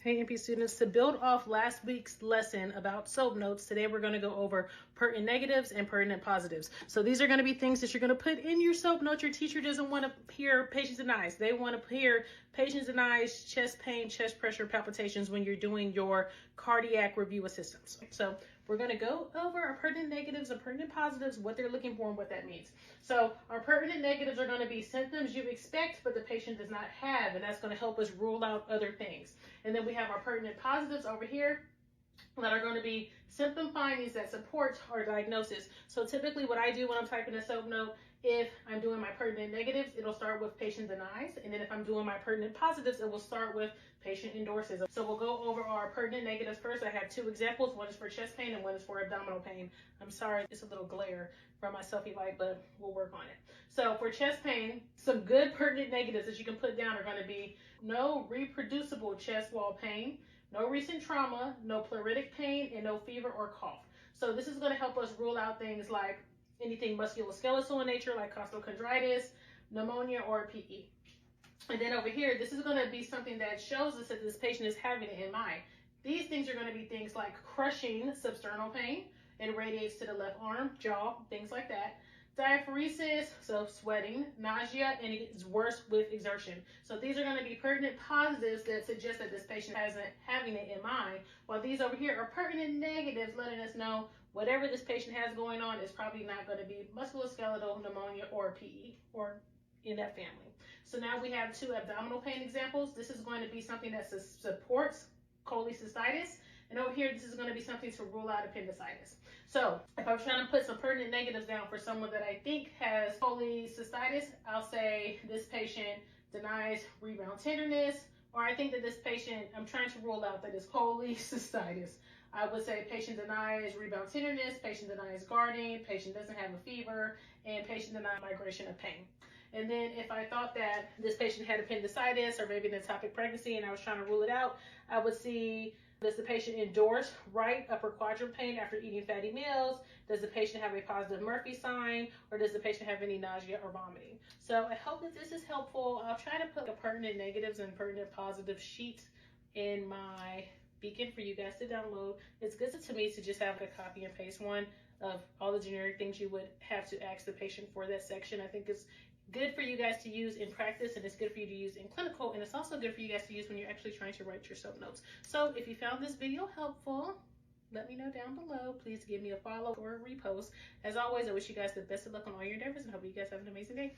Hey MP students, to build off last week's lesson about SOAP notes, today we're going to go over pertinent negatives and pertinent positives. So these are going to be things that you're going to put in your SOAP notes. Your teacher doesn't want to hear patients and eyes. They want to hear patients and eyes, chest pain, chest pressure, palpitations when you're doing your cardiac review assistance. So we're going to go over our pertinent negatives and pertinent positives, what they're looking for and what that means. So our pertinent negatives are going to be symptoms you expect but the patient does not have, and that's going to help us rule out other things. And then we have our pertinent positives over here that are going to be symptom findings that support our diagnosis. So typically what I do when I'm typing a SOAP note, if I'm doing my pertinent negatives, it'll start with patient denies. And then if I'm doing my pertinent positives, it will start with patient endorses. So we'll go over our pertinent negatives first. I have two examples. One is for chest pain and one is for abdominal pain. I'm sorry, it's a little glare from my selfie light, but we'll work on it. So for chest pain, some good pertinent negatives that you can put down are going to be no reproducible chest wall pain, no recent trauma, no pleuritic pain, and no fever or cough. So this is going to help us rule out things like anything musculoskeletal in nature, like costochondritis, pneumonia, or PE. And then over here, this is going to be something that shows us that this patient is having it in mind. These things are going to be things like crushing substernal pain. It radiates to the left arm, jaw, things like that. Diaphoresis, so sweating, nausea, and it gets worse with exertion. So these are going to be pertinent positives that suggest that this patient hasn't having it in mind, while these over here are pertinent negatives letting us know whatever this patient has going on is probably not going to be musculoskeletal, pneumonia, or PE, or in that family. So now we have two abdominal pain examples. This is going to be something that supports cholecystitis. And over here, this is going to be something to rule out appendicitis. So if I'm trying to put some pertinent negatives down for someone that I think has cholecystitis, I'll say this patient denies rebound tenderness, or I think that this patient, I'm trying to rule out that it's cholecystitis. I would say patient denies rebound tenderness, patient denies guarding, patient doesn't have a fever, and patient denies migration of pain. And then if I thought that this patient had appendicitis or maybe an ectopic pregnancy and I was trying to rule it out, I would see, does the patient endorse right upper quadrant pain after eating fatty meals? Does the patient have a positive Murphy sign? Or does the patient have any nausea or vomiting? So I hope that this is helpful. I'll try to put the pertinent negatives and pertinent positive sheets in my beacon for you guys to download. It's good to me to just have a copy and paste one of all the generic things you would have to ask the patient for that section. I think it's good for you guys to use in practice, and it's good for you to use in clinical, and it's also good for you guys to use when you're actually trying to write your SOAP notes. So if you found this video helpful, let me know down below. Please give me a follow or a repost. As always, I wish you guys the best of luck on all your endeavors and hope you guys have an amazing day.